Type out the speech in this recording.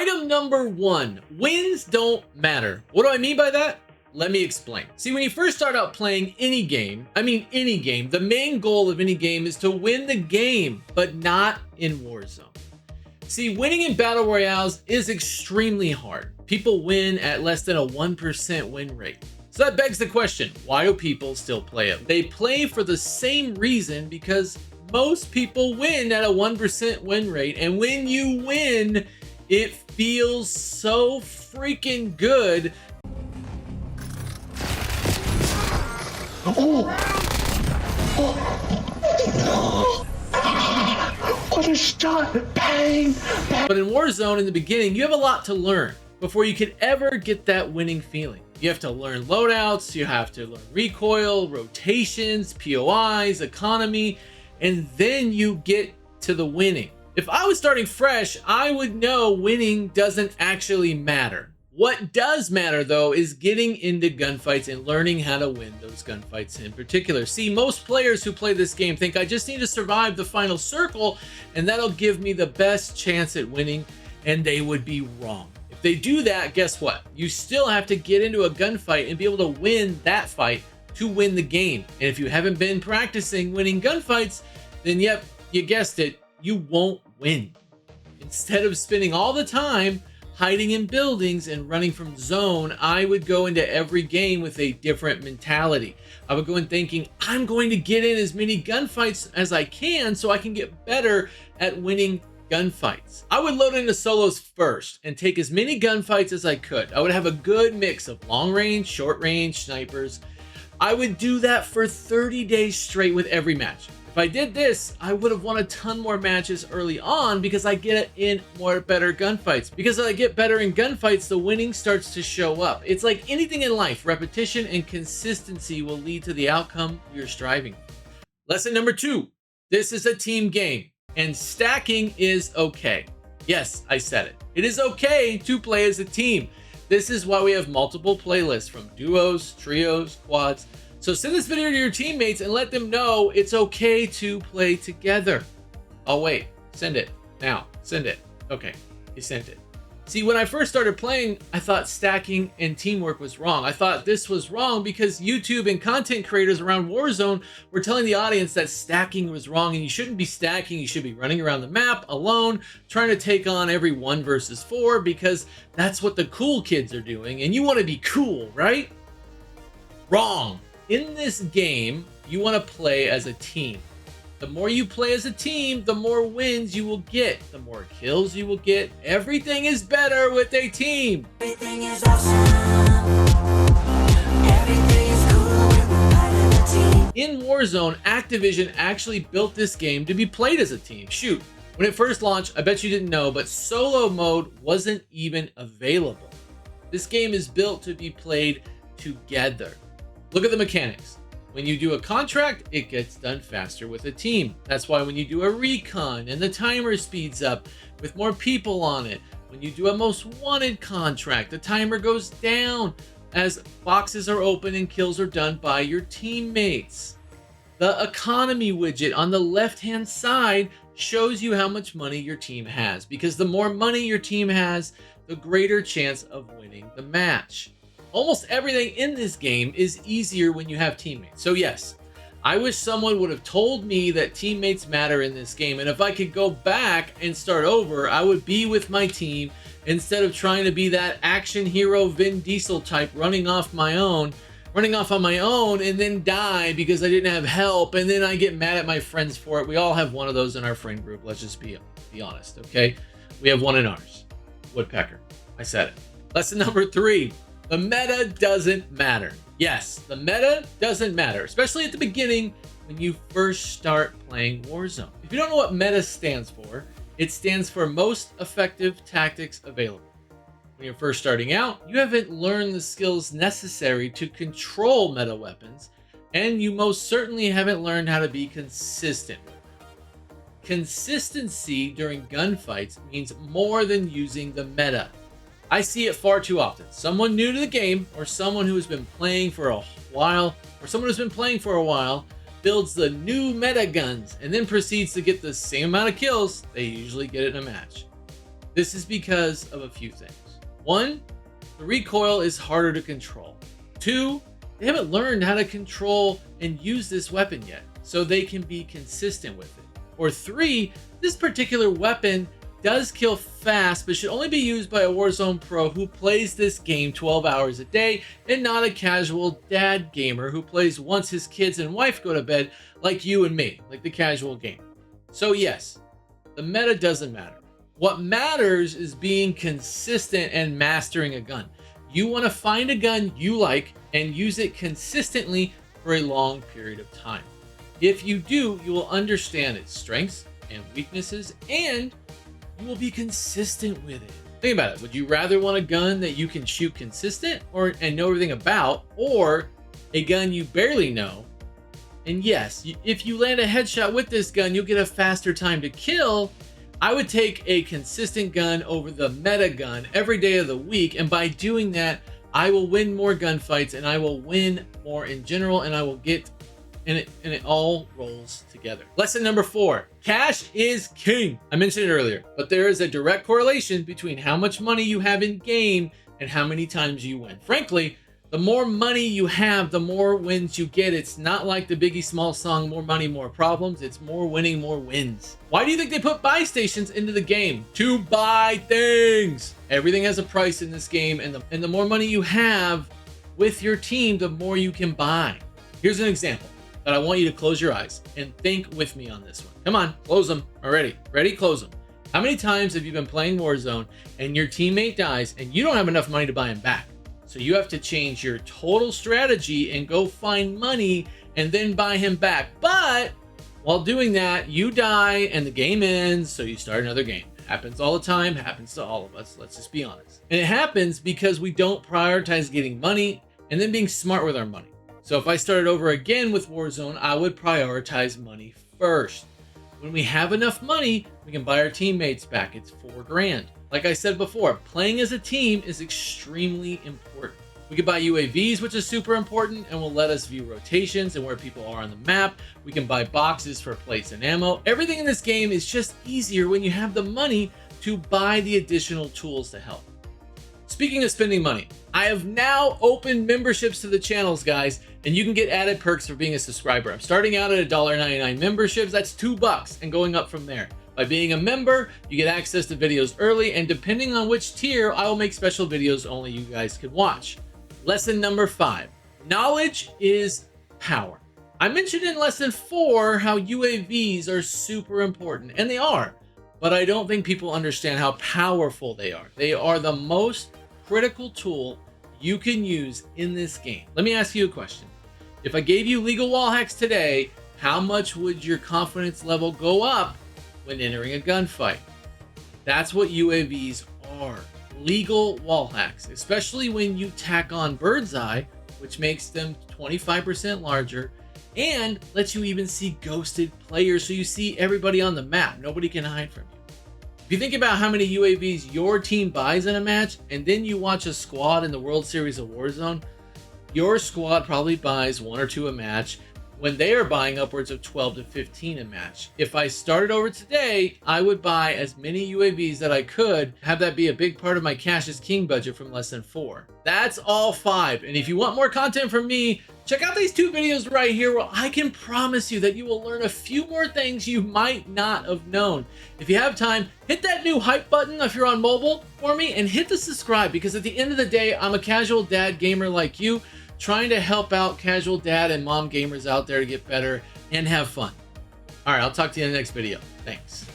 Item number 1, wins don't matter. What do I mean by that? Let me explain. See, when you first start out playing any game, the main goal of any game is to win the game, but not in Warzone. See, winning in battle royales is extremely hard. People win at less than a 1% win rate. So that begs the question, why do people still play it? They play for the same reason, because most people win at a 1% win rate. And when you win, it feels so freaking good. What a shot! Bang! Bang! But in Warzone, in the beginning, you have a lot to learn before you can ever get that winning feeling. You have to learn loadouts, you have to learn recoil, rotations, POIs, economy, and then you get to the winning. If I was starting fresh, I would know winning doesn't actually matter. What does matter, though, is getting into gunfights and learning how to win those gunfights in particular. See, most players who play this game think I just need to survive the final circle and that'll give me the best chance at winning, and they would be wrong. If they do that, guess what? You still have to get into a gunfight and be able to win that fight to win the game. And if you haven't been practicing winning gunfights, then yep, you guessed it, you won't win. Instead of spending all the time hiding in buildings and running from zone, I would go into every game with a different mentality. I would go in thinking, I'm going to get in as many gunfights as I can so I can get better at winning gunfights. I would load into solos first and take as many gunfights as I could. I would have a good mix of long range, short range, snipers. I would do that for 30 days straight with every match. If I did this, I would have won a ton more matches early on because I get in better gunfights. Because as I get better in gunfights, the winning starts to show up. It's like anything in life, repetition and consistency will lead to the outcome you're striving for. Lesson number 2, this is a team game and stacking is okay. Yes, I said it. It is okay to play as a team. This is why we have multiple playlists from duos, trios, quads. So send this video to your teammates and let them know it's okay to play together. Oh wait, send it now, send it. Okay, you sent it. See, when I first started playing, I thought stacking and teamwork was wrong. I thought this was wrong because YouTube and content creators around Warzone were telling the audience that stacking was wrong and you shouldn't be stacking. You should be running around the map alone, trying to take on every 1 versus 4 because that's what the cool kids are doing and you want to be cool, right? Wrong. In this game, you want to play as a team. The more you play as a team, the more wins you will get, the more kills you will get. Everything is better with a team. Everything is awesome. Everything is cool with the fight of the team. In Warzone, Activision actually built this game to be played as a team. Shoot, when it first launched, I bet you didn't know, but solo mode wasn't even available. This game is built to be played together. Look at the mechanics. When you do a contract, it gets done faster with a team. That's why when you do a recon and the timer speeds up with more people on it. When you do a most wanted contract, the timer goes down as boxes are open and kills are done by your teammates. The economy widget on the left-hand side shows you how much money your team has, because the more money your team has, the greater chance of winning the match. Almost everything in this game is easier when you have teammates. So yes, I wish someone would have told me that teammates matter in this game. And if I could go back and start over, I would be with my team instead of trying to be that action hero Vin Diesel type running off on my own and then die because I didn't have help. And then I get mad at my friends for it. We all have one of those in our friend group. Let's just be honest, okay? We have one in ours. Woodpecker. I said it. Lesson number 3. The meta doesn't matter. Yes, the meta doesn't matter, especially at the beginning when you first start playing Warzone. If you don't know what meta stands for, it stands for most effective tactics available. When you're first starting out, you haven't learned the skills necessary to control meta weapons, and you most certainly haven't learned how to be consistent with them. Consistency during gunfights means more than using the meta. I see it far too often. Someone new to the game, or someone who has been playing for a while, builds the new meta guns and then proceeds to get the same amount of kills they usually get in a match. This is because of a few things. One, the recoil is harder to control. Two, they haven't learned how to control and use this weapon yet, so they can be consistent with it. Or three, this particular weapon does kill fast, but should only be used by a Warzone pro who plays this game 12 hours a day and not a casual dad gamer who plays once his kids and wife go to bed, like you and me, like the casual gamer. So yes, the meta doesn't matter. What matters is being consistent and mastering a gun. You want to find a gun you like and use it consistently for a long period of time. If you do, you will understand its strengths and weaknesses, and you will be consistent with it. Think about it. Would you rather want a gun that you can shoot consistent and know everything about, or a gun you barely know? And yes, if you land a headshot with this gun, you'll get a faster time to kill. I would take a consistent gun over the meta gun every day of the week, and by doing that, I will win more gunfights and I will win more in general, and I will get and it all rolls together. Lesson number 4, cash is king. I mentioned it earlier, but there is a direct correlation between how much money you have in game and how many times you win. Frankly, the more money you have, the more wins you get. It's not like the Biggie Smalls song, more money, more problems. It's more winning, more wins. Why do you think they put buy stations into the game? To buy things. Everything has a price in this game, and the more money you have with your team, the more you can buy. Here's an example that I want you to close your eyes and think with me on this one. Come on, close them already. Ready? Close them. How many times have you been playing Warzone and your teammate dies and you don't have enough money to buy him back? So you have to change your total strategy and go find money and then buy him back. But while doing that, you die and the game ends, so you start another game. Happens all the time, happens to all of us. Let's just be honest. And it happens because we don't prioritize getting money and then being smart with our money. So if I started over again with Warzone, I would prioritize money first. When we have enough money, we can buy our teammates back. It's $4,000. Like I said before, playing as a team is extremely important. We can buy UAVs, which is super important, and will let us view rotations and where people are on the map. We can buy boxes for plates and ammo. Everything in this game is just easier when you have the money to buy the additional tools to help. Speaking of spending money, I have now opened memberships to the channels, guys, and you can get added perks for being a subscriber. I'm starting out at $1.99 memberships. That's $2 and going up from there. By being a member, you get access to videos early, and depending on which tier, I will make special videos only you guys can watch. Lesson number 5, knowledge is power. I mentioned in lesson 4 how UAVs are super important, and they are, but I don't think people understand how powerful they are. They are the most critical tool you can use in this game. Let me ask you a question. If I gave you legal wall hacks today, how much would your confidence level go up when entering a gunfight? That's what UAVs are. Legal wall hacks, especially when you tack on bird's eye, which makes them 25% larger and lets you even see ghosted players, so you see everybody on the map. Nobody can hide from you. If you think about how many UAVs your team buys in a match, and then you watch a squad in the World Series of Warzone, your squad probably buys 1 or 2 a match, when they are buying upwards of 12 to 15 a match. If I started over today, I would buy as many UAVs that I could, have that be a big part of my cash is king budget from lesson 4. That's all 5. And if you want more content from me, check out these 2 videos right here where I can promise you that you will learn a few more things you might not have known. If you have time, hit that new hype button if you're on mobile for me, and hit the subscribe, because at the end of the day, I'm a casual dad gamer like you, trying to help out casual dad and mom gamers out there to get better and have fun. All right, I'll talk to you in the next video. Thanks.